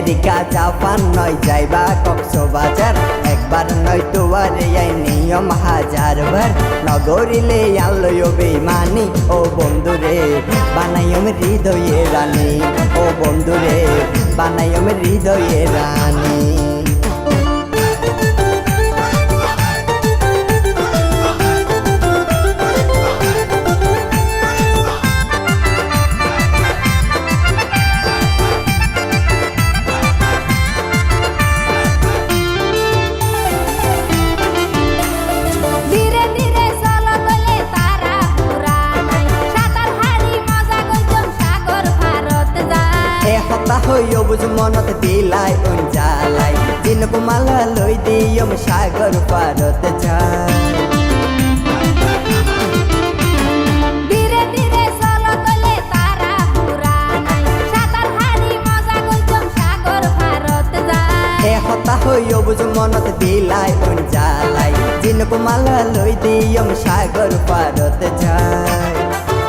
America Japan নয় যাইবা কক্সবাজার, একবার নয় তোয়ার এই নিয়ম হাজারবার। নগরিলে আলোয় বেইমানি ও বন্ধুরে বানাইম হৃদয়ে রানী, ও বন্ধুরে বানাইম হৃদয়ে রানী। হইও বুঝ মনত দিলাই জ্বালাই, দিনক মালা লই দিয়ম সাগর পারত যায়। ধীরে ধীরে চলো তলে তারা পুরানাই, সাতার হাড়ি মজা কইতম সাগর পারত যায়। এ হতা হইও বুঝ মনত দিলাই জ্বালাই, দিনক মালা লই দিয়ম সাগর পারত যায়।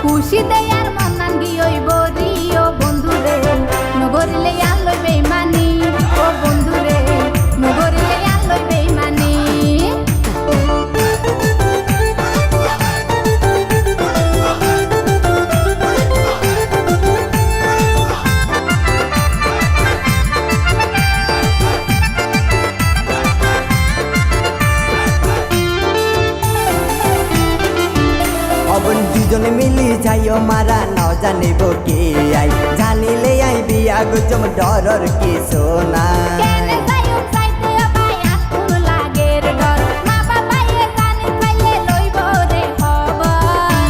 খুশি দেয়ার মনান গিয়ই বরিও বন্ধুরে, নগরিলে আলোয় বেইমানি ও বন্ধুরে, নগরিলে আলোয় বেইমানি। অবন দুজনে মিলি যাইও মারা নাও জানিব কে আই, জানিলে আই বিয়া গুজম ডরর কিছু না। কেনে যাইও চাইতে পাই আকুল লাগের ডর, মা বাবায়ে জানি পাইলে লইব রে খবর।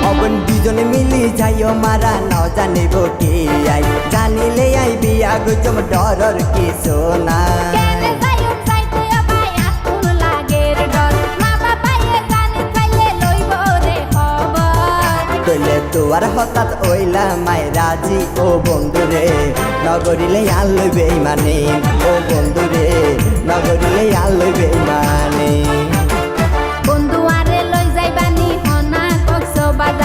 অবন দুজনে মিলি যাইও মারা নাও জানিব কে আই, জানিলে আই বিয়া গুজম ডরর কিছু না। কেনে যাইও চাইতে পাই আকুল লাগের ডর, মা বাবায়ে জানি পাইলে লইব রে খবর। তৈলে তোয়ার হঠাৎ ওইলা মাই রাজি ও বন্ধুরে, নগরিলে আলই বেইমানি ও বন্ধুরে, নগরিলে আলই বেইমানি।